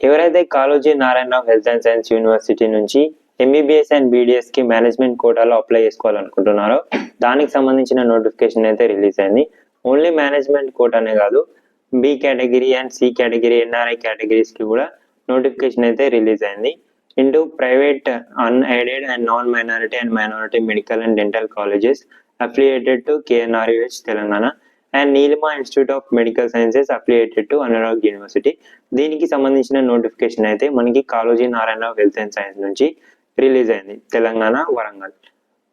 ఎవరైతే Kaloji Narayana Rao Health and science university నుంచి MBBS and BDS కి మేనేజ్మెంట్ కోటాలో అప్లై చేసుకోవాలనుకుంటున్నారో దానికి సంబంధించిన నోటిఫికేషన్ అయితే రిలీజ్ అయింది. ఓన్లీ మేనేజ్మెంట్ కోటానే కాదు, B category and C category, NRI categories కి కూడా నోటిఫికేషన్ అయితే రిలీజ్ అయింది. Into private, unaided and non minority and minority medical and dental colleges affiliated to KNRUHS Telangana and Neelima Institute of Medical Sciences affiliated to Anurag University. దీనికి సంబంధించిన notification అయితే మనకి Kaloji Narayana Rao Health and Science నుంచి release అయింది, తెలంగాణ, వరంగల్.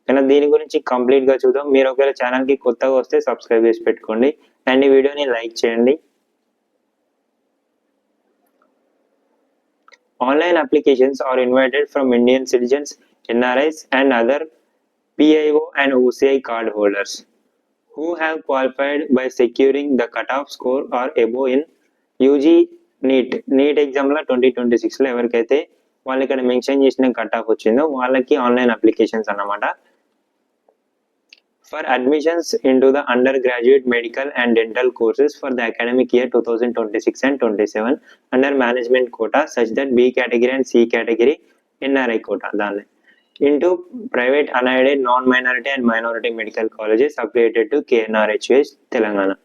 కానీ దీని గురించి కంప్లీట్ గా చూద్దాం. మీరు ఒకవేళ ఛానల్ కి కొత్తగా వస్తే సబ్స్క్రైబ్ చేసి పెట్టుకోండి అండ్ ఈ వీడియోని లైక్ చేయండి. Online applications are invited from Indian citizens, NRIs and other PIO and OCI card holders who have qualified by securing the cutoff score or above in UG NEET ఎగ్జామ్లో 2026లో ఎవరికైతే వాళ్ళు ఇక్కడ mention చేసిన cut off వచ్చిందో వాళ్ళకి online applications అన్నమాట. For admissions into the undergraduate medical and dental courses for the academic year 2026 and 27 under management quota such that B category and C category NRI quota దాన్ని into private, unaided, non-minority and minority medical colleges affiliated to KNRHUH Telangana,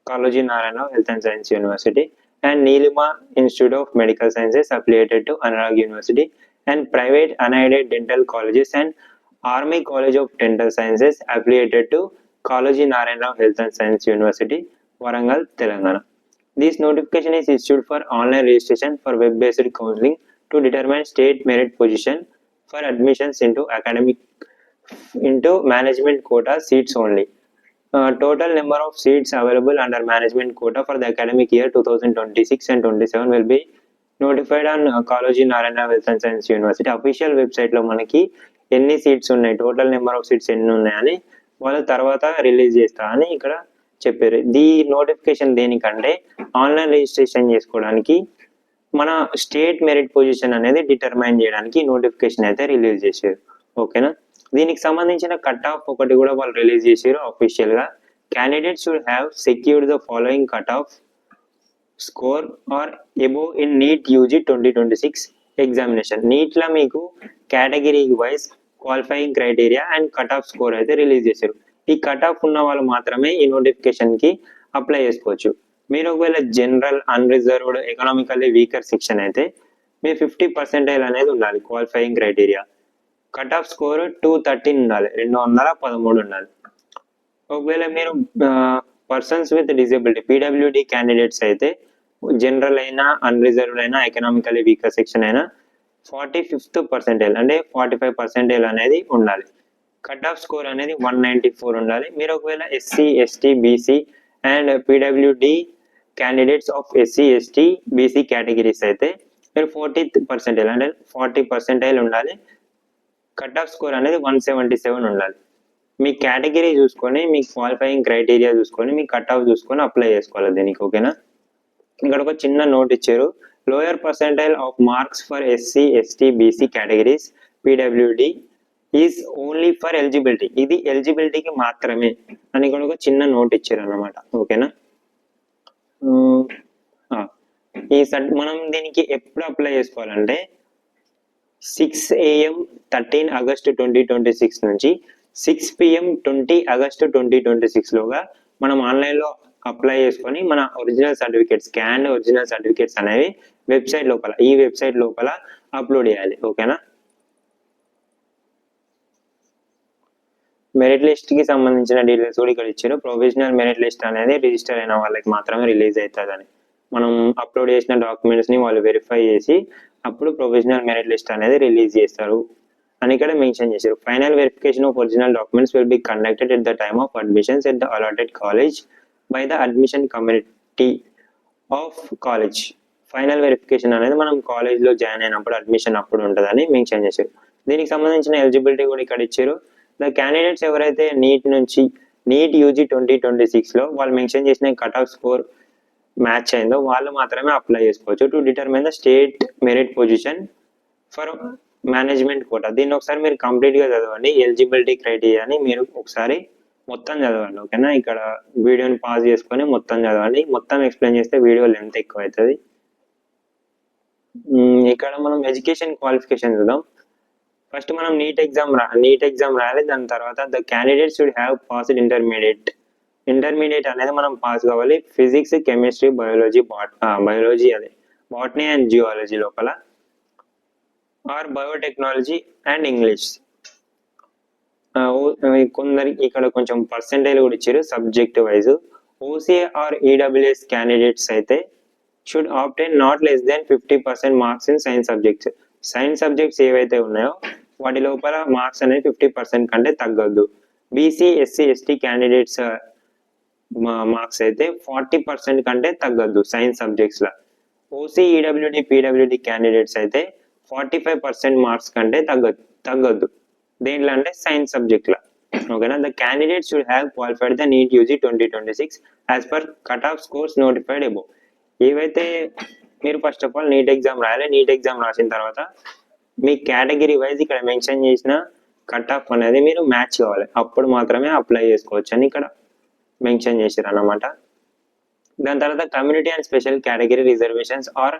Kaaloji Narayana Health and Science University and Neelima Institute of Medical Sciences affiliated to Anurag University and private, unaided dental colleges and Army College of Dental Sciences affiliated to Kaaloji Narayana Health and Science University, Warangal, Telangana. This notification is issued for online registration for web-based counseling to determine state merit position for admissions into management quota seats only. Total number of seats available under management quota for the academic year 2026 and 27 will be notified on Kaaloji Narayana Health and Science University official website లో మనకి ఎన్ని seats ఉన్నాయి, total number of seats ఎన్ని ఉన్నాయని వాళ్ళు తర్వాత release చేస్తా అని ఇక్కడ చెప్పారు. ఈ నోటిఫికేషన్ దేనికంటే ఆన్లైన్ రిజిస్ట్రేషన్ చేసుకోవడానికి, మన స్టేట్ మెరిట్ పొజిషన్ అనేది డిటర్మైన్ చేయడానికి నోటిఫికేషన్ అయితే రిలీజ్ చేశారు. ఓకేనా, దీనికి సంబంధించిన కట్ ఆఫ్ ఒకటి కూడా వాళ్ళు రిలీజ్ చేశారు అఫీషియల్ గా. Candidates should have secured the following cut off score or above in NEET UG 2026 examination. NEET లో మీకు category wise qualifying criteria and cut off score అయితే రిలీజ్ చేశారు. ఈ కట్ ఆఫ్ ఉన్న వాళ్ళు మాత్రమే ఈ నోటిఫికేషన్ కి అప్లై చేసుకోవచ్చు. మీరు ఒకవేళ general, unreserved, economically weaker section అయితే మీరు 50% అనేది ఉండాలి qualifying criteria. Cut off score 213 ఉండాలి, 213 ఉండాలి. ఒకవేళ మీరు persons with disability PWD candidates అయితే జనరల్ అయినా, అన్రిజర్వ్డ్ అయినా, ఎకనామికల్లీ వీకర్ సెక్షన్ అయినా 45th పర్సెంటైల్ అంటే 45% అనేది ఉండాలి. కట్ ఆఫ్ స్కోర్ అనేది 194 ఉండాలి. మీరు ఒకవేళ SC, ST, BC and PWD candidates of SC, ST, BC categories అయితే మీరు 40th పర్సెంటైల్ అంటే 40% ఉండాలి. కట్ ఆఫ్ స్కోర్ అనేది 177 ఉండాలి. మీ కేటగిరీ చూసుకొని, మీ క్వాలిఫైయింగ్ క్రైటీరియా చూసుకొని, మీ కట్ ఆఫ్ చూసుకొని అప్లై చేసుకోవాలి దీనికి. ఓకేనా, ఇక్కడ ఒక చిన్న నోట్ ఇచ్చారు. Lower percentile of marks for SC, ST, BC categories PWD is only for eligibility. ఇది ఎలిజిబిలిటీకి మాత్రమే అని కూడా ఒక చిన్న నోట్ ఇచ్చారు అన్నమాట. ఓకేనా, మనం దీనికి ఎప్పుడు అప్లై చేసుకోవాలంటే 6 AM 13 ఆగస్టు 2026 నుంచి 6 PM 20 ఆగస్టు 2026 లోగా మనం ఆన్లైన్లో అప్లై చేసుకొని మన original certificates, scan original certificates అనేవి వెబ్సైట్ లోపల, ఈ వెబ్సైట్ లోపల అప్లోడ్ చేయాలి. ఓకేనా, మెరిట్ లిస్ట్ కి సంబంధించిన డీటెయిల్స్ కూడా ఇక్కడ ఇచ్చారు. ప్రొవిజనల్ మెరిట్ లిస్ట్ అనేది రిజిస్టర్ అయిన వాళ్ళకి మాత్రమే రిలీజ్ అవుతుందని, మనం అప్లోడ్ చేసిన డాక్యుమెంట్స్ ని వాళ్ళు వెరిఫై చేసి అప్పుడు ప్రొవిజనల్ మెరిట్ లిస్ట్ అనేది రిలీజ్ చేస్తారు అని ఇక్కడ మెన్షన్ చేశారు. Final verification of original documents will be conducted at the time of admissions at the allotted college by the admission committee of college. Final verification అనేది మనం కాలేజ్లో జాయిన్ అయినప్పుడు, admission అప్పుడు ఉంటుందని మెన్షన్ చేశారు. దీనికి సంబంధించిన ఎలిజిబిలిటీ కూడా ఇక్కడ ఇచ్చారు. ద క్యాండిడేట్స్ ఎవరైతే నీట్ యూజీ 2026 లో వాళ్ళు మెన్షన్ చేసిన కట్ ఆఫ్ స్కోర్ మ్యాచ్ అయిందో వాళ్ళు మాత్రమే అప్లై చేసుకోవచ్చు to determine the state merit position for management quota. దీన్ని ఒకసారి మీరు కంప్లీట్ గా చదవండి, ఎలిజిబిలిటీ క్రైటీరియాని మీరు ఒకసారి మొత్తం చదవండి. ఓకేనా, ఇక్కడ వీడియోని పాజ్ చేసుకొని మొత్తం చదవండి. మొత్తం ఎక్స్ప్లెయిన్ చేస్తే వీడియో లెంత్ ఎక్కువ అవుతుంది. ఇక్కడ మనం ఎడ్యుకేషన్ క్వాలిఫికేషన్ చూద్దాం. ఫస్ట్ మనం నీట్ ఎగ్జామ్ రాయాలి. దాని తర్వాత the candidate should have passed intermediate అనేది మనం పాస్ కావాలి ఫిజిక్స్, కెమిస్ట్రీ, బయాలజీ అదే బాటనీ అండ్ జియాలజీ లోపల, ఆర్ బయోటెక్నాలజీ అండ్ ఇంగ్లీష్. కొందరికి ఇక్కడ కొంచెం పర్సెంటేజ్ కూడా ఇచ్చారు subject wise. OC or EWS candidates అయితే should obtain not less than 50% marks in science subjects ఏవైతే ఉన్నాయో వాటి లోపల మార్క్స్ అనేది 50% కంటే తగ్గొద్దు. BC, SC, ST candidates marks అయితే 40% కంటే తగ్గొద్దు సైన్స్ సబ్జెక్ట్స్ లా. ఓసీ, ఈడబ్ల్యూడి, పీడబ్ల్యూడి క్యాండిడేట్స్ అయితే 45% మార్క్స్ కంటే తగ్గొద్దు దేంట్లో అంటే సైన్స్ సబ్జెక్ట్ లా. ఓకేనా. The candidate should have qualified the neat UG 2026 as per cut off scores notified above. ఏవైతే మీరు first of all neat exam రాయాలి. నీట్ ఎగ్జామ్ రాసిన తర్వాత మీ కేటగిరీ వైజ్ ఇక్కడ మెన్షన్ చేసిన కట్ ఆఫ్ అనేది మీరు మ్యాచ్ కావాలి, అప్పుడు మాత్రమే అప్లై చేసుకోవచ్చు అని ఇక్కడ మెన్షన్ చేశారు అన్నమాట. దాని తర్వాత community and special category reservations are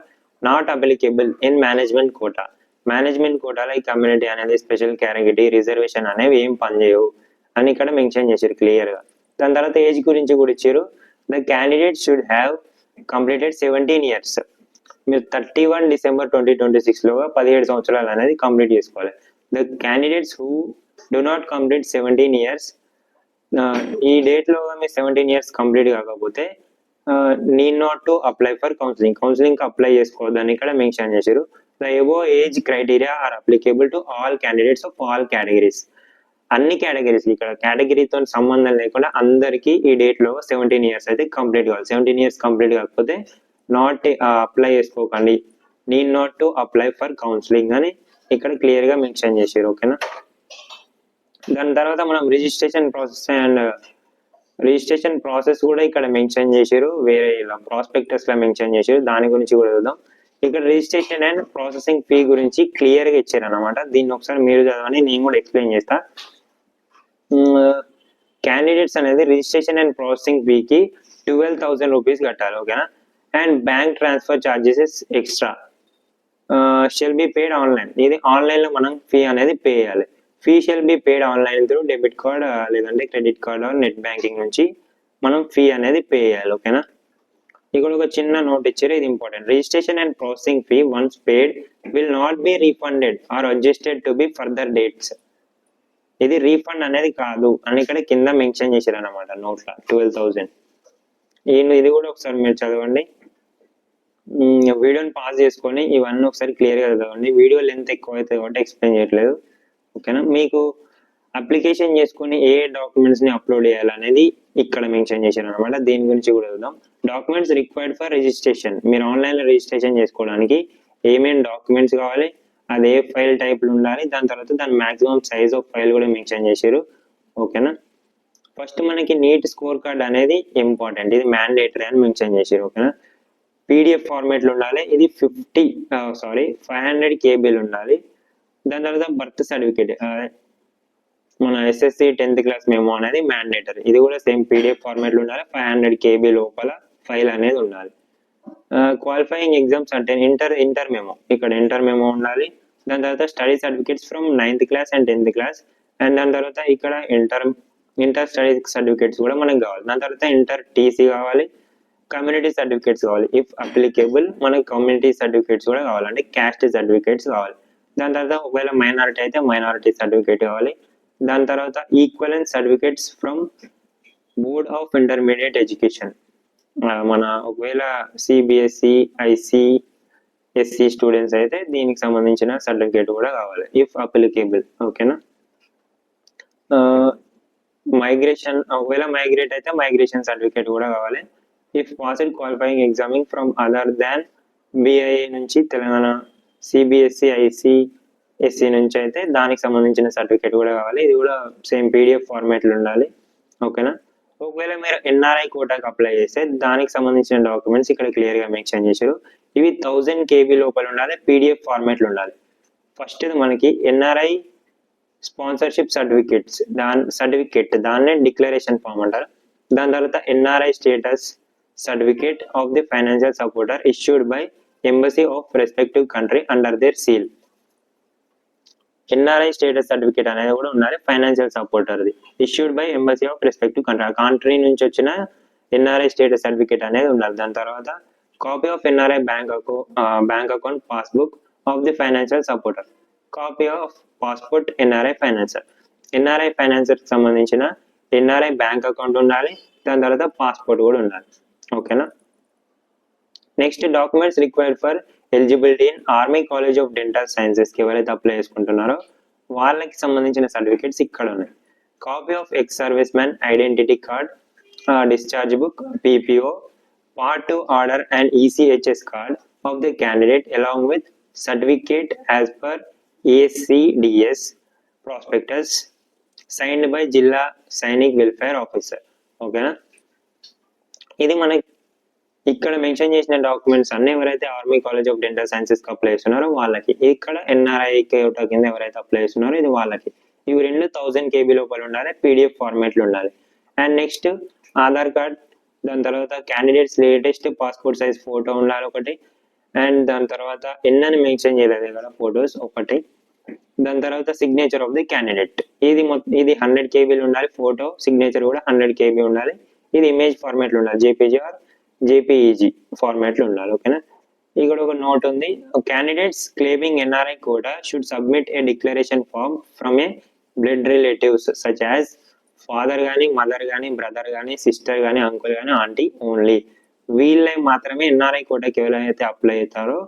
not applicable in management quota. Management కోటాలో ఈ కమ్యూనిటీ అనేది, స్పెషల్ కేటగిరీ, రిజర్వేషన్ అనేవి ఏం పనిచేయవు అని ఇక్కడ మెన్షన్ చేశారు క్లియర్గా. దాని తర్వాత ఏజ్ గురించి కూడా ఇచ్చారు. The candidate should have completed 17 years. మీరు 31 December 2026 లోగా 17 సంవత్సరాలు అనేది కంప్లీట్ చేసుకోవాలి. The candidates who do not complete 17 years, ఈ డేట్లో మీరు 17 years కంప్లీట్ కాకపోతే need not to apply for counselling apply చేసుకోవద్దని ఇక్కడ మెన్షన్ చేశారు. The above age criteria are applicable to all candidates of all categories. అన్ని కేటగిరీస్, ఇక్కడ కేటగిరీతో సంబంధం లేకుండా అందరికీ ఈ డేట్ లో 17 years అయితే కంప్లీట్ కావాలి. 17 years కంప్లీట్ కాకపోతే నాట్ అప్లై చేసుకోకండి, need not to apply for counselling అని ఇక్కడ క్లియర్ గా మెన్షన్ చేశారు. ఓకేనా. దాని తర్వాత మనం రిజిస్ట్రేషన్ ప్రాసెస్ కూడా ఇక్కడ మెన్షన్ చేశారు, వేరే ఇలా ప్రాస్పెక్టస్ లా మెన్షన్ చేశారు. దాని గురించి కూడా చూద్దాం. ఇక్కడ రిజిస్ట్రేషన్ అండ్ ప్రాసెసింగ్ ఫీ గురించి క్లియర్ గా ఇచ్చారు అనమాట. దీన్ని ఒకసారి మీరు చదవని, నేను కూడా ఎక్స్ప్లెయిన్ చేస్తా. క్యాండిడేట్స్ అనేది రిజిస్ట్రేషన్ అండ్ ప్రాసెసింగ్ ఫీకి 12,000 రూపీస్ కట్టాలి. ఓకేనా. And bank transfer charges extra shall be paid online. ఇది ఆన్లైన్ లో మనం ఫీ అనేది పే చేయాలి. Fee shall be paid online through debit card లేదంటే credit card or net banking నుంచి మనం ఫీ అనేది పే చేయాలి. ఓకేనా. ఇక్కడ ఒక చిన్న నోట్ ఇచ్చారు, ఇది important. Registration and processing fee once paid will not be refunded or adjusted to be further dates. ఇది రీఫండ్ అనేది కాదు అని ఇక్కడ కింద మెన్షన్ చేశారు అనమాట నోట్లో 12,000. ఇది కూడా ఒకసారి మీరు చదవండి. వీడియోని పాజ్ చేసుకొని ఇవన్నీ ఒకసారి క్లియర్గా చదవండి. వీడియో లెంత్ ఎక్కువ అవుతుంది కాబట్టి ఎక్స్ప్లెయిన్ చేయట్లేదు. ఓకేనా. మీకు అప్లికేషన్ చేసుకుని ఏ డాక్యుమెంట్స్ ని అప్లోడ్ చేయాలనేది ఇక్కడ మెన్షన్ చేశారు అనమాట. దీని గురించి కూడా చూద్దాం. Documents required for registration. మీరు ఆన్లైన్ లో రిజిస్ట్రేషన్ చేసుకోవడానికి ఏమేమి డాక్యుమెంట్స్ కావాలి, అది ఏ ఫైల్ టైప్లు ఉండాలి, దాని తర్వాత దాని మాక్సిమం సైజ్ ఆఫ్ ఫైల్ కూడా మెన్షన్ చేశారు. ఓకేనా. ఫస్ట్ మనకి నీట్ స్కోర్ కార్డ్ అనేది ఇంపార్టెంట్, ఇది మ్యాండేటరీ అని మెన్షన్ చేశారు. ఓకేనా. పీడిఎఫ్ ఫార్మేట్ లో ఉండాలి. ఇది 500 KB ఉండాలి. దాని తర్వాత బర్త్ సర్టిఫికేట్, మన SSC 10th క్లాస్ మెమో అనేది మ్యాండేటరీ. ఇది కూడా సేమ్ పీడిఎఫ్ ఫార్మేట్ లో ఉండాలి. 500 KB లోపల ఫైల్ అనేది ఉండాలి. క్వాలిఫైయింగ్ ఎగ్జామ్స్ అంటే ఇంటర్ మెమో, ఇక్కడ ఇంటర్ మెమో ఉండాలి. దాని తర్వాత study certificates from 9th class and 10th class. And దాని తర్వాత ఇక్కడ ఇంటర్ స్టడీ సర్టిఫికేట్స్ కూడా మనకు కావాలి. దాని తర్వాత ఇంటర్ టీసీ కావాలి, కమ్యూనిటీ సర్టిఫికేట్స్ కావాలి. ఇఫ్ అప్లికేబుల్ మనకి కమ్యూనిటీ సర్టిఫికేట్స్ కూడా కావాలి, అంటే క్యాస్ట్ సర్టిఫికేట్స్ కావాలి. దాని తర్వాత ఒకవేళ మైనారిటీ అయితే మైనారిటీ సర్టిఫికేట్ కావాలి. దాని తర్వాత equivalence certificates from board of intermediate education. మన ఒకవేళ CBSE, ICSC స్టూడెంట్స్ అయితే దీనికి సంబంధించిన సర్టిఫికేట్ కూడా కావాలి ఇఫ్ అప్లికేబుల్. ఓకేనా. మైగ్రేషన్, ఒకవేళ మైగ్రేట్ అయితే మైగ్రేషన్ సర్టిఫికేట్ కూడా కావాలి. If passed qualifying examining from other than BIA నుంచి తెలంగాణ, CBSE, ICSC నుంచి అయితే దానికి సంబంధించిన సర్టిఫికేట్ కూడా కావాలి. ఇది కూడా సేమ్ PDF ఫార్మేట్లో ఉండాలి. ఓకేనా. ఒకవేళ మీరు NRI కోటాకి అప్లై చేస్తే దానికి సంబంధించిన డాక్యుమెంట్స్ ఇక్కడ క్లియర్గా మెన్షన్ చేశారు. ఇవి 1000 KB లోపల ఉండాలి, PDF ఫార్మేట్లో ఉండాలి. ఫస్ట్ మనకి NRI స్పాన్సర్షిప్ సర్టిఫికేట్ దాన్నే డిక్లరేషన్ ఫామ్ అంటారు. దాని తర్వాత NRI status certificate of the financial supporter issued by embassy of respective country under their seal. NRI status certificate అనేది కూడా ఉండాలి ఫైనాన్షియల్ సపోర్టర్ది, issued by embassy of respective country, ఆ country నుంచి వచ్చిన ఎన్ఆర్ఐ స్టేటస్ సర్టిఫికేట్ అనేది ఉండాలి. దాని తర్వాత copy of NRI bank account passbook of the financial supporter, copy of passport NRI financer, NRI ఫైనాన్సర్కి సంబంధించిన ఎన్ఆర్ఐ బ్యాంక్ అకౌంట్ ఉండాలి, దాని తర్వాత పాస్పోర్ట్ కూడా ఉండాలి. ఓకేనా. Next documents required for eligibility in army college of dental సైన్సెస్కి ఎవరైతే అప్లై చేసుకుంటున్నారో వాళ్ళకి సంబంధించిన సర్టిఫికేట్స్ ఇక్కడ ఉన్నాయి. Copy of ex service man identity card, discharge book, PPO, part 2 order and ECHS card of the candidate along with certificate as per ACDS prospectus signed by Zilla Sainik welfare officer. ఓకేనా. ఇది మనకి ఇక్కడ mention చేసిన documents అన్ని ఎవరైతే army college of Dental sciences కి apply చేస్తున్నారో వాళ్ళకి, ఇక్కడ ఎన్ఆర్ఐ కోటా కింద ఎవరైతే అప్లై చేస్తున్నారో ఇది వాళ్ళకి. ఇవి రెండు 1000 KB లోపల ఉండాలి, పీడిఎఫ్ ఫార్మాట్లు ఉండాలి. అండ్ నెక్స్ట్ ఆధార్ కార్డ్, దాని తర్వాత candidates latest passport size photo ఉండాలి ఒకటి, అండ్ దాని తర్వాత ఎన్నని మెన్షన్ చేయలేదు ఇక్కడ ఫొటోస్ ఒకటి, దాని తర్వాత సిగ్నేచర్ ఆఫ్ ది క్యాండిడేట్, ఇది 100 KB ఉండాలి, ఫోటో సిగ్నేచర్ కూడా 100 KB ఉండాలి. ఇది ఇమేజ్ ఫార్మాట్లు ఉండాలి, జేపీజీ ఆర్ జేపీఈజీ ఫార్మాట్లు ఉండాలి. ఓకేనా. ఇక్కడ ఒక నోట్ ఉంది, candidates claiming NRI quota should submit a declaration form from a blood relatives such as father కానీ, మదర్ కానీ, బ్రదర్ కానీ, సిస్టర్ కానీ, అంకుల్ కానీ, ఆంటీ ఓన్లీ. వీళ్ళే మాత్రమే ఎన్ఆర్ఐ కోటాకి ఎవరైతే అప్లై అవుతారో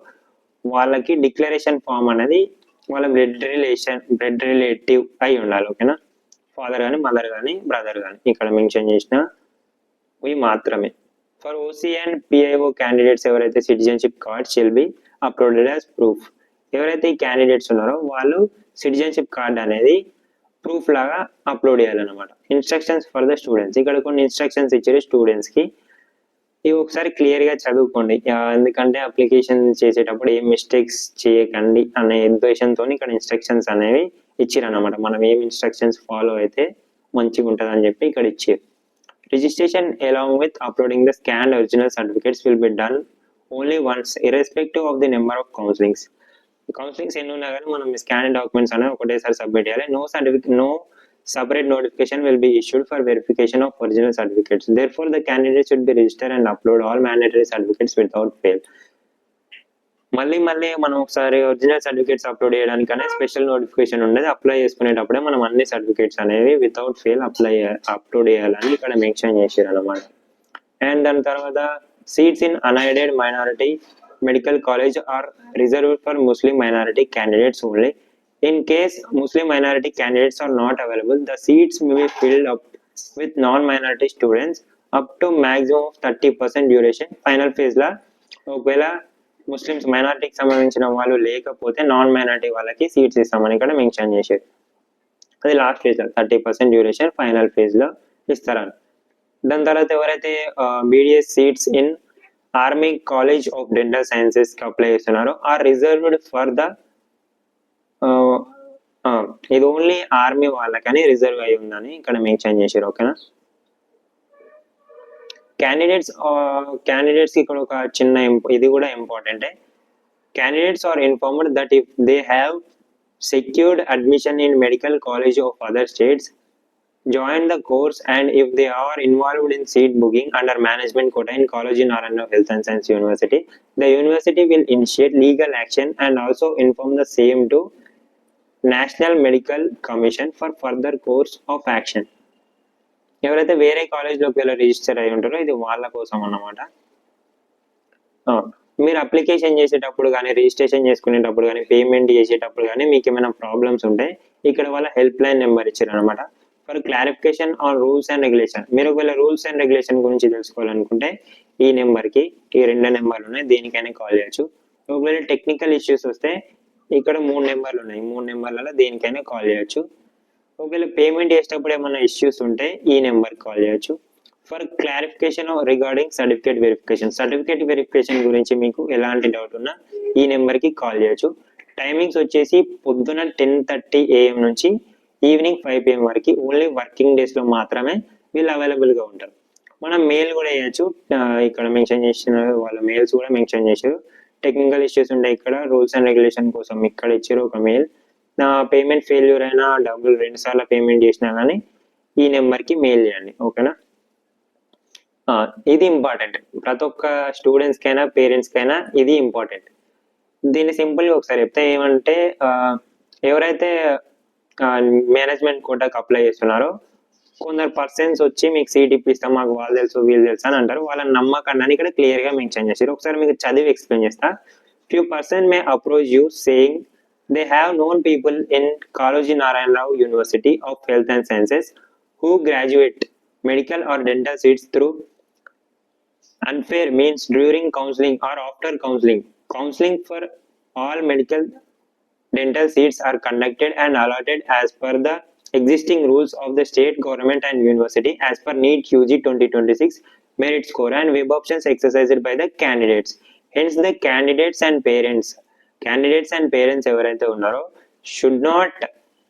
వాళ్ళకి డిక్లరేషన్ ఫామ్ అనేది వాళ్ళ బ్లడ్ రిలేటివ్ అయి ఉండాలి. ఓకేనా. ఫాదర్ కానీ, మదర్ కానీ, బ్రదర్ కానీ ఇక్కడ మెన్షన్ చేసిన ఇవి మాత్రమే. For OC and PIO candidates ఎవరైతే citizenship card shall be uploaded as proof. ఎవరైతే ఈ క్యాండిడేట్స్ ఉన్నారో వాళ్ళు సిటిజన్షిప్ కార్డ్ అనేది ప్రూఫ్ లాగా అప్లోడ్ చేయాలన్నమాట. ఇన్స్ట్రక్షన్స్ ఫర్ ద స్టూడెంట్స్, ఇక్కడ కొన్ని ఇన్స్ట్రక్షన్స్ ఇచ్చారు స్టూడెంట్స్కి, ఇవి ఒకసారి క్లియర్గా చదువుకోండి. ఎందుకంటే అప్లికేషన్ చేసేటప్పుడు ఏం మిస్టేక్స్ చేయకండి అనే ఉద్దేశంతో ఇక్కడ ఇన్స్ట్రక్షన్స్ అనేవి ఇచ్చిరన్నమాట. మనం ఏం ఇన్స్ట్రక్షన్స్ ఫాలో అయితే మంచిగా ఉంటుంది అని చెప్పి ఇక్కడ ఇచ్చారు. Registration along with uploading the scanned original certificates will be done only once irrespective of the number of counselings. Counselings ఎన్ని ఉన్నా కానీ మనం స్కాన్ డాక్యుమెంట్స్ అనేవి ఒకటేసారి సబ్మిట్ చేయాలి. No separate notification will be issued for verification of original certificates. Therefore, the candidate should be registered and upload all mandatory certificates without fail. మళ్ళీ మనం ఒకసారి ఒరిజినల్ సర్టిఫికేట్స్ అప్లోడ్ చేయడానికనే స్పెషల్ నోటిఫికేషన్ ఉండేది. Apply చేసుకునేటప్పుడే మనం అన్ని certificates అనేవి without fail upload చేయాలని ఇక్కడ మెన్షన్ చేశారు అనమాట. అండ్ దాని తర్వాత seats in unaided minority medical college are reserved for Muslim minority candidates only. In case Muslim minority candidates are not available, the seats may be filled up with non minority students up to maximum of 30% duration. Final phase లా ఒకవేళ Muslims మైనారిటీకి సంబంధించిన వాళ్ళు లేకపోతే non minority వాళ్ళకి seats ఇస్తామని ఇక్కడ mention చేశారు. అది లాస్ట్ ఫేజ్ లో 30% డ్యూరేషన్ ఫైనల్ ఫేజ్ లో ఇస్తారని. దాని తర్వాత ఎవరైతే BDS seats in army college of Dental sciences కి అప్లై చేస్తున్నారో ఆర్ రిజర్వ్డ్ ఫర్ ద, ఇది ఓన్లీ ఆర్మీ వాళ్ళకని రిజర్వ్ అయి ఉందని ఇక్కడ మెన్షన్ చేశారు. ఓకేనా. క్యాండిడేట్స్ ఇక్కడ ఒక చిన్న ఇది కూడా ఇంపార్టెంటే. Candidates are informed that if they have secured admission in medical college of other states, join the course, and if they are involved in seat booking under management quota in College Narayana Health and Science University, the university will initiate legal action and also inform the same to National Medical Commission for further course of action. ఎవరైతే వేరే కాలేజ్లోకి వెళ్ళి register అయి ఉంటారో ఇది వాళ్ళ కోసం అన్నమాట. మీరు అప్లికేషన్ చేసేటప్పుడు కానీ, రిజిస్ట్రేషన్ చేసుకునేటప్పుడు కానీ, పేమెంట్ చేసేటప్పుడు కానీ మీకు ఏమైనా ప్రాబ్లమ్స్ ఉంటే ఇక్కడ వాళ్ళ హెల్ప్ లైన్ నెంబర్ ఇచ్చారు అనమాట. For clarification on rules and regulation, మీరు ఒకవేళ రూల్స్ అండ్ రెగ్యులేషన్ గురించి తెలుసుకోవాలనుకుంటే ఈ నెంబర్కి, ఈ 2 నెంబర్లు ఉన్నాయి, దేనికైనా కాల్ చేయొచ్చు. ఒకవేళ టెక్నికల్ ఇష్యూస్ వస్తే ఇక్కడ 3 నెంబర్లు ఉన్నాయి, 3 నెంబర్లలో దేనికైనా కాల్ చేయొచ్చు. ఒకవేళ పేమెంట్ చేసేటప్పుడు ఏమైనా ఇష్యూస్ ఉంటే ఈ నెంబర్కి కాల్ చేయొచ్చు. For clarification regarding certificate verification గురించి మీకు ఎలాంటి డౌట్ ఉన్నా ఈ నెంబర్కి కాల్ చేయొచ్చు. టైమింగ్స్ వచ్చేసి పొద్దున 10:30 AM నుంచి ఈవినింగ్ 5 PM వరకు, ఓన్లీ వర్కింగ్ డేస్లో మాత్రమే వీళ్ళు అవైలబుల్గా ఉంటారు. మనం మెయిల్ కూడా వేయచ్చు, ఇక్కడ మెన్షన్ చేసిన వాళ్ళ మెయిల్స్ కూడా మెన్షన్ చేశారు. టెక్నికల్ ఇష్యూస్ ఉండే ఇక్కడ రూల్స్ అండ్ రెగ్యులేషన్ కోసం ఇక్కడ ఇచ్చారు ఒక మెయిల్. నా పేమెంట్ ఫెయిల్యూర్ అయినా డబ్బులు 2 సార్లు పేమెంట్ చేసినా కానీ ఈ నెంబర్కి మెయిల్ చేయండి. ఓకేనా, ఇది ఇంపార్టెంట్. ప్రతి ఒక్క స్టూడెంట్స్కైనా పేరెంట్స్కైనా ఇది ఇంపార్టెంట్. దీన్ని సింపుల్గా ఒకసారి చెప్తే ఏమంటే ఎవరైతే మేనేజ్మెంట్ కోటాకి అప్లై చేస్తున్నారో కొందరు పర్సన్స్ వచ్చి మీకు సీట్ ఇప్పిస్తాం, మాకు వాళ్ళు తెలుసు వీళ్ళు తెలుసు అని అంటారు. వాళ్ళని నమ్మకండి అని ఇక్కడ క్లియర్గా మెన్షన్ చేశారు. ఒకసారి మీకు చదివి ఎక్స్ప్లెయిన్ చేస్తా. Few person may approach you saying they have known people in Kaloji Narayan Rao University of Health and Sciences who graduate medical or dental seats through unfair means during counseling or after counseling. Counseling for all medical dental seats are conducted and allotted as per the existing rules of the state government and university as per NEET QG 2026 merit score and web options exercised by the candidates. Hence the candidates and parents ఎవరైతే ఉన్నారో should not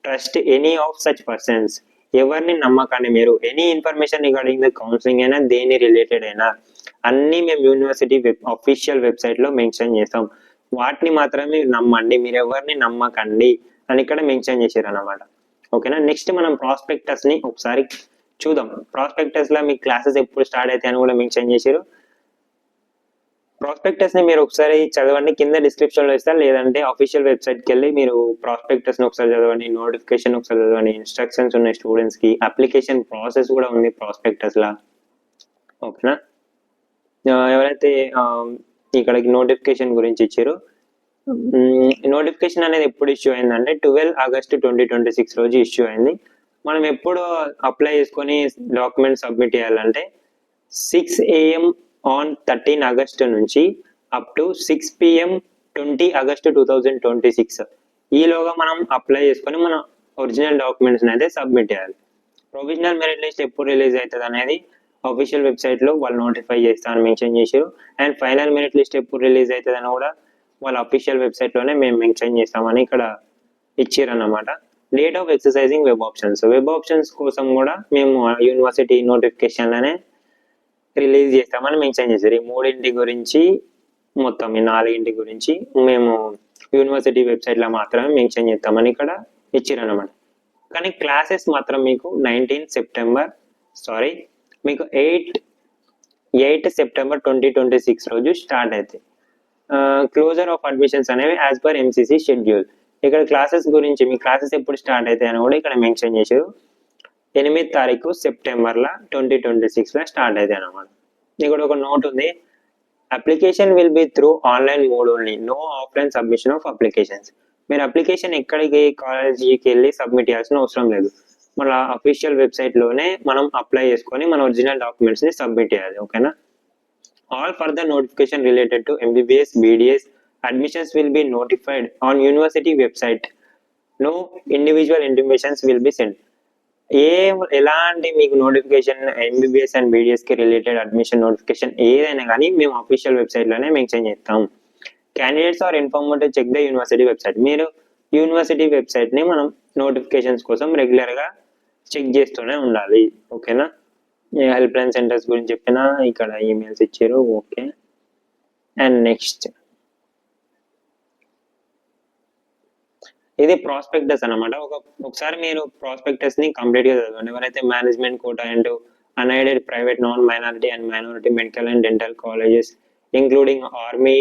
trust any of such persons. ఎవరిని నమ్మకండి మీరు. Any information regarding the counselling అయినా దేని related అయినా అన్నీ మేము యూనివర్సిటీ అఫీషియల్ వెబ్సైట్లో మెన్షన్ చేస్తాం. వాటిని మాత్రమే నమ్మండి, మీరు ఎవరిని నమ్మకండి అని ఇక్కడ మెన్షన్ చేశారు అన్నమాట. ఓకేనా, నెక్స్ట్ మనం ప్రాస్పెక్టస్ని ఒకసారి చూద్దాం. ప్రాస్పెక్టస్లో మీ క్లాసెస్ ఎప్పుడు స్టార్ట్ అవుతాయి అని కూడా మెన్షన్ చేశారు. ప్రాస్పెక్టస్ ని మీరు ఒకసారి చదవండి, కింద డిస్క్రిప్షన్ లో ఇస్తారు, లేదంటే అఫీషియల్ వెబ్సైట్కి వెళ్ళి మీరు ప్రాస్పెక్టస్ ని ఒకసారి చదవండి, నోటిఫికేషన్ ఒకసారి చదవండి, ఇన్స్ట్రక్షన్స్ ఉన్నాయి స్టూడెంట్స్ కి, అప్లికేషన్ ప్రాసెస్ కూడా ఉంది ప్రాస్పెక్టస్ లా. ఓకేనా, ఎవరైతే ఇక్కడికి నోటిఫికేషన్ గురించి ఇచ్చారో, నోటిఫికేషన్ అనేది ఎప్పుడు ఇష్యూ అయిందంటే 12 ఆగస్టు 2026 రోజు ఇష్యూ అయింది. మనం ఎప్పుడు అప్లై చేసుకొని డాక్యుమెంట్ సబ్మిట్ చేయాలంటే 6 AM on 13 ఆగస్టు నుంచి అప్ టు 6 PM 20 ఆగస్టు 2026 ఈలోగా మనం అప్లై చేసుకొని మన ఒరిజినల్ డాక్యుమెంట్స్ అయితే సబ్మిట్ చేయాలి. ప్రొవిజనల్ మెరిట్ లిస్ట్ ఎప్పుడు రిలీజ్ అవుతుంది అనేది అఫీషియల్ వెబ్సైట్లో వాళ్ళు నోటిఫై చేస్తామని మెన్షన్ చేశారు. అండ్ ఫైనల్ మెరిట్ లిస్ట్ ఎప్పుడు రిలీజ్ అవుతుంది అని కూడా వాళ్ళ అఫీషియల్ వెబ్సైట్లోనే మేము మెన్షన్ చేస్తామని ఇక్కడ ఇచ్చారన్నమాట. Date of exercising web options కోసం కూడా మేము యూనివర్సిటీ నోటిఫికేషన్లోనే రిలీజ్ చేస్తామని మెన్షన్ చేశారు. ఈ 3 గురించి మొత్తం ఈ 4 గురించి మేము యూనివర్సిటీ వెబ్సైట్లో మాత్రమే మెన్షన్ చేస్తామని ఇక్కడ ఇచ్చారన్నమాట. కానీ క్లాసెస్ మాత్రం మీకు 8 సెప్టెంబర్ 2026 రోజు స్టార్ట్ అవుతాయి. క్లోజర్ ఆఫ్ అడ్మిషన్స్ అనేవి యాజ్ పర్ MCC షెడ్యూల్. ఇక్కడ క్లాసెస్ గురించి మీ క్లాసెస్ ఎప్పుడు స్టార్ట్ అవుతాయి అని కూడా ఇక్కడ మెన్షన్ చేశారు. 8 తారీఖు సెప్టెంబర్లో 2026 స్టార్ట్ అవుతాయి అన్నమాట. ఇక్కడ ఒక నోట్ ఉంది, application will be through online mode only, no offline submission of applications. మీరు అప్లికేషన్ ఎక్కడికి కాలేజీకి వెళ్ళి సబ్మిట్ చేయాల్సిన అవసరం లేదు, మన అఫీషియల్ వెబ్సైట్లోనే మనం అప్లై చేసుకొని మన ఒరిజినల్ డాక్యుమెంట్స్ని సబ్మిట్ చేయాలి. ఓకేనా, all further notification related to MBBS BDS admissions will be notified on university website, no individual intimations will be send. ఎలాంటి మీకు నోటిఫికేషన్ MBBS అండ్ BDS కి రిలేటెడ్ అడ్మిషన్ నోటిఫికేషన్ ఏదైనా కానీ మేము అఫీషియల్ వెబ్సైట్లోనే మెన్షన్ చేస్తాం. Candidates are informed to check the university website. మీరు university వెబ్సైట్ని మనం నోటిఫికేషన్స్ కోసం రెగ్యులర్గా చెక్ చేస్తూనే ఉండాలి. ఓకేనా, హెల్ప్ లైన్ సెంటర్స్ గురించి చెప్పినా ఇక్కడ ఈమెయిల్స్ ఇచ్చారు. ఓకే, అండ్ నెక్స్ట్ ఇది ప్రాస్పెక్టస్ అనమాట. ఒకసారి మీరు ప్రాస్పెక్టస్ ని కంప్లీట్ గా చదవండి. ఎవరైతే management quota and unaided private non minority and minority medical and dental colleges including Army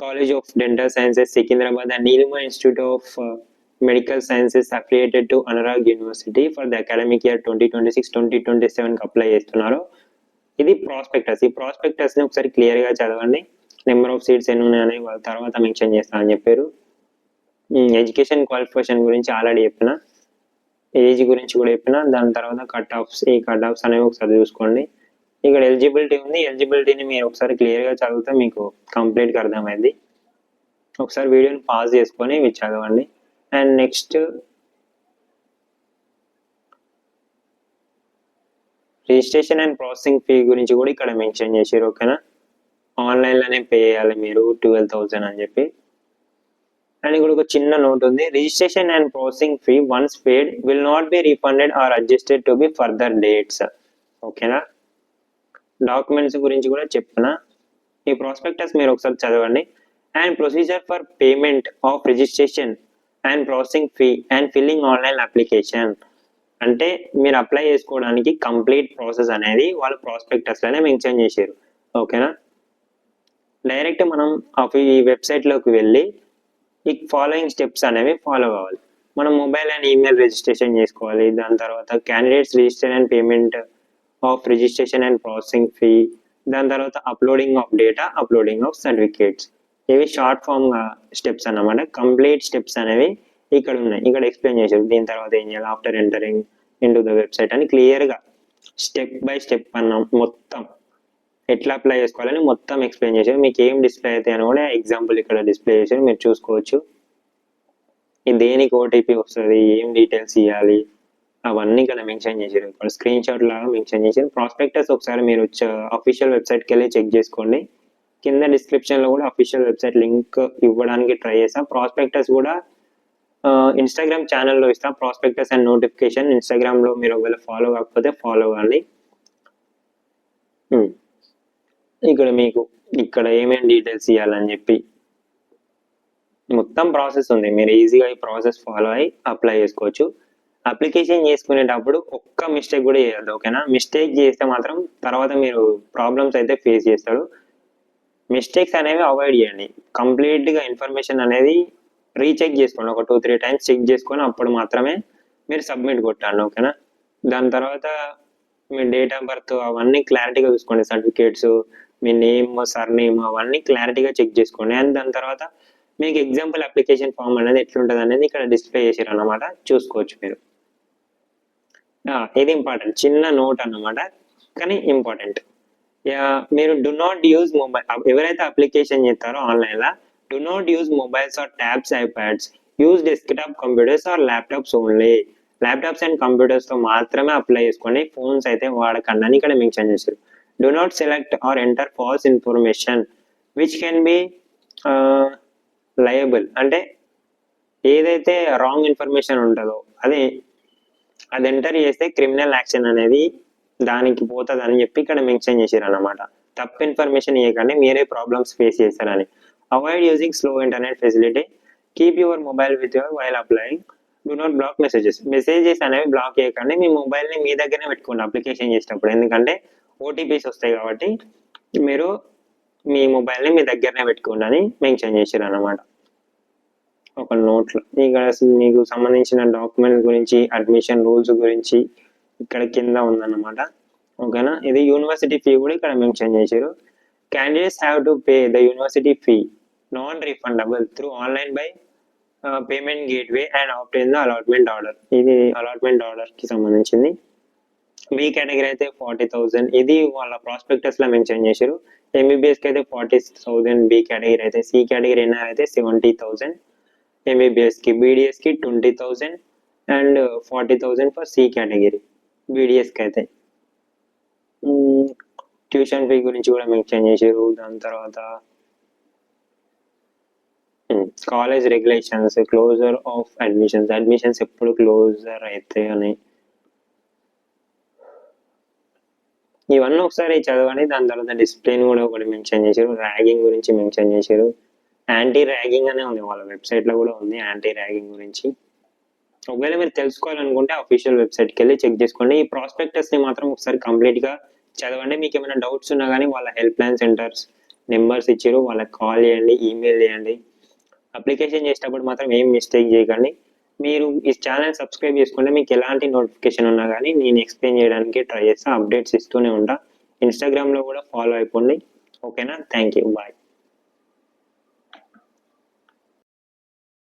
college of Dental Sciences Secunderabad and Neelima Institute of Medical Sciences affiliated to Anurag University for the academic year 2026-2027 apply చేస్తున్నారు. ఇది prospectus. ఈ prospectus ని ఒకసారి clear గా చదవండి. Number of seats ఎన్ని ఉన్నాయని వాళ్ళ తర్వాత మెన్షన్ చేస్తామని చెప్పారు. ఎడ్యుకేషన్ క్వాలిఫికేషన్ గురించి ఆల్రెడీ చెప్పిన, ఏజ్ గురించి కూడా చెప్పిన, దాని తర్వాత కట్ ఆఫ్స్, ఈ కట్ ఆఫ్స్ అనేవి ఒకసారి చూసుకోండి. ఇక్కడ ఎలిజిబిలిటీ ఉంది, ఎలిజిబిలిటీని మీరు ఒకసారి క్లియర్గా చదివితే మీకు కంప్లీట్గా అర్థమైంది. ఒకసారి వీడియోని పాజ్ చేసుకొని ఇవి చదవండి. And next registration and processing fee గురించి కూడా ఇక్కడ మెన్షన్ చేశారు. ఓకేనా, ఆన్లైన్లోనే పే చేయాలి మీరు 12,000 అని చెప్పి. అండ్ ఇక్కడ ఒక చిన్న నోట్ ఉంది, registration and processing fee once paid will not be refunded or adjusted to be further dates. ఓకేనా, డాక్యుమెంట్స్ గురించి కూడా చెప్పిన. ఈ ప్రాస్పెక్టస్ మీరు ఒకసారి చదవండి. And procedure for payment of registration and processing fee and filling online application. అంటే మీరు అప్లై చేసుకోవడానికి కంప్లీట్ ప్రాసెస్ అనేది వాళ్ళు ప్రాస్పెక్టస్లోనే మెన్షన్ చేశారు. ఓకేనా, డైరెక్ట్ మనం ఈ వెబ్సైట్లోకి వెళ్ళి ఈ ఫాలోయింగ్ స్టెప్స్ అనేవి ఫాలో కావాలి. మనం మొబైల్ అండ్ ఈమెయిల్ రిజిస్ట్రేషన్ చేసుకోవాలి. దాని తర్వాత candidates register and payment of registration and processing fee. దాని తర్వాత uploading of data, uploading of certificates. ఇవి షార్ట్ ఫామ్ స్టెప్స్ అన్నమాట. కంప్లీట్ స్టెప్స్ అనేవి ఇక్కడ ఉన్నాయి, ఇక్కడ ఎక్స్ప్లెయిన్ చేశారు. దీని తర్వాత ఏం చేయాలి after entering in to the website అని క్లియర్గా స్టెప్ బై స్టెప్ అన్నాం. మొత్తం ఎట్లా అప్లై చేసుకోవాలని మొత్తం ఎక్స్ప్లెయిన్ చేశారు. మీకు ఏం డిస్ప్లే అయితే అని కూడా ఎగ్జాంపుల్ ఇక్కడ డిస్ప్లే చేశారు, మీరు చూసుకోవచ్చు. ఇది దేనికి ఓటీపీ వస్తుంది, ఏం డీటెయిల్స్ ఇవ్వాలి అవన్నీ ఇక్కడ మెన్షన్ చేశారు. ఇక్కడ స్క్రీన్ షాట్ లాగా మెన్షన్ చేశారు. ప్రాస్పెక్టస్ ఒకసారి మీరు అఫీషియల్ వెబ్సైట్కి వెళ్ళి చెక్ చేసుకోండి. కింద డిస్క్రిప్షన్లో కూడా అఫీషియల్ వెబ్సైట్ లింక్ ఇవ్వడానికి ట్రై చేస్తాం. ప్రాస్పెక్టస్ కూడా ఇన్స్టాగ్రామ్ ఛానల్లో ఇస్తాం. ప్రాస్పెక్టస్ అండ్ నోటిఫికేషన్ ఇన్స్టాగ్రామ్లో మీరు ఒకవేళ ఫాలో కాకపోతే ఫాలో కావండి. ఇక్కడ మీకు ఇక్కడ ఏమేమి డీటెయిల్స్ ఇవ్వాలని చెప్పి మొత్తం ప్రాసెస్ ఉంది. మీరు ఈజీగా ఈ ప్రాసెస్ ఫాలో అయ్యి అప్లై చేసుకోవచ్చు. అప్లికేషన్ చేసుకునేటప్పుడు ఒక్క మిస్టేక్ కూడా చేయొద్దు. ఓకేనా, మిస్టేక్ చేస్తే మాత్రం తర్వాత మీరు ప్రాబ్లమ్స్ అయితే ఫేస్ చేస్తారు. మిస్టేక్స్ అనేవి అవాయిడ్ చేయండి. కంప్లీట్గా ఇన్ఫర్మేషన్ అనేది రీచెక్ చేసుకోండి. ఒక 2-3 టైమ్స్ చెక్ చేసుకొని అప్పుడు మాత్రమే మీరు సబ్మిట్ కొట్టండి. ఓకేనా, దాని తర్వాత మీ డేట్ ఆఫ్ బర్త్ అవన్నీ క్లారిటీగా చూసుకోండి. సర్టిఫికేట్స్, మీ నేమ్, సర్నేమ్ అవన్నీ క్లారిటీగా చెక్ చేసుకోండి. అండ్ దాని తర్వాత మీకు ఎగ్జాంపుల్ అప్లికేషన్ ఫామ్ అనేది ఎట్లుంటుంది అనేది ఇక్కడ డిస్ప్లే చేసారు అన్నమాట, చూసుకోవచ్చు మీరు. ఇది ఇంపార్టెంట్, చిన్న నోట్ అన్నమాట కానీ ఇంపార్టెంట్. మీరు డు నాట్ యూజ్ మొబైల్, ఎవరైతే అప్లికేషన్ చేస్తారో ఆన్లైన్లో, do not use mobiles or tabs, iPads, use desktop computers or laptops only. Laptops and కంప్యూటర్స్తో మాత్రమే అప్లై చేసుకోండి, ఫోన్స్ అయితే వాడకండి అని ఇక్కడ మెన్షన్ చేశారు. Do not select or enter false information which can be liable. అంటే ఏదైతే రాంగ్ ఇన్ఫర్మేషన్ ఉంటుందో అది ఎంటర్ చేస్తే క్రిమినల్ యాక్షన్ అనేది దానికి పోతుంది అని చెప్పి ఇక్కడ మెన్షన్ చేశారు అన్నమాట. తప్పు ఇన్ఫర్మేషన్ ఇవ్వకండి, మీరే ప్రాబ్లమ్స్ ఫేస్ చేస్తారని. Avoid using slow internet facility, keep your mobile with your while applying, do not block messages. Messages అనేవి బ్లాక్ చేయకండి, మీ మొబైల్ని మీ దగ్గరనే పెట్టుకోండి అప్లికేషన్ చేసేటప్పుడు. ఎందుకంటే ఓటీపీస్ వస్తాయి కాబట్టి మీరు మీ మొబైల్ని మీ దగ్గరనే పెట్టుకోండి అని మెన్షన్ చేశారు అన్నమాట ఒక నోట్లో. ఇక్కడ మీకు సంబంధించిన డాక్యుమెంట్స్ గురించి, అడ్మిషన్ రూల్స్ గురించి ఇక్కడ కింద ఉందన్నమాట. ఓకేనా, ఇది యూనివర్సిటీ ఫీ కూడా ఇక్కడ మెన్షన్ చేశారు. Candidates have to pay the university fee non refundable through online by payment gateway and obtain the allotment order. ఇది అలాట్మెంట్ ఆర్డర్కి సంబంధించింది. బి కేటగిరీ అయితే 40,000, ఇది వాళ్ళ ప్రాస్పెక్టస్లో మెన్షన్ చేశారు. ఎంబీబీఎస్కి అయితే 40,000 బి కేటగిరీ అయితే, సి కేటగిరీ ఎన్ఆర్ అయితే 70,000, ఎంబీబీఎస్కి, బీడీఎస్కి 20,000 అండ్ 40,000 ఫర్ సి కేటగిరీ బీడీఎస్కి అయితే. ట్యూషన్ ఫీ గురించి కూడా మెన్షన్ చేశారు. దాని తర్వాత college regulations, closure of admissions ఎప్పుడు క్లోజర్ అయితే అని ఇవన్నీ ఒకసారి చదవండి. దాని తర్వాత డిసిప్లిన్ కూడా ఒకటి మెన్షన్ చేశారు. ర్యాగింగ్ గురించి మెన్షన్ చేశారు. యాంటీ ర్యాగింగ్ అనే ఉంది వాళ్ళ వెబ్సైట్లో కూడా ఉంది, యాంటీ ర్యాగింగ్ గురించి. ఒకవేళ మీరు తెలుసుకోవాలనుకుంటే అఫీషియల్ వెబ్సైట్కి వెళ్ళి చెక్ చేసుకోండి. ఈ ప్రాస్పెక్టస్ని మాత్రం ఒకసారి కంప్లీట్గా చదవండి. మీకు ఏమైనా డౌట్స్ ఉన్నా కానీ వాళ్ళ హెల్ప్ లైన్ సెంటర్స్ నెంబర్స్ ఇచ్చారు, వాళ్ళకి కాల్ చేయండి, ఈమెయిల్ చేయండి. అప్లికేషన్ చేసేటప్పుడు మాత్రం ఏం మిస్టేక్ చేయకండి. మీరు ఈ ఛానల్ సబ్స్క్రైబ్ చేసుకుంటే మీకు ఎలాంటి నోటిఫికేషన్ ఉన్నా కానీ నేను ఎక్స్ప్లెయిన్ చేయడానికి ట్రై చేస్తాను, అప్డేట్స్ ఇస్తూనే ఉంటా. ఇన్స్టాగ్రామ్లో కూడా ఫాలో అయిపోండి. ఓకేనా, థ్యాంక్ యూ, బాయ్.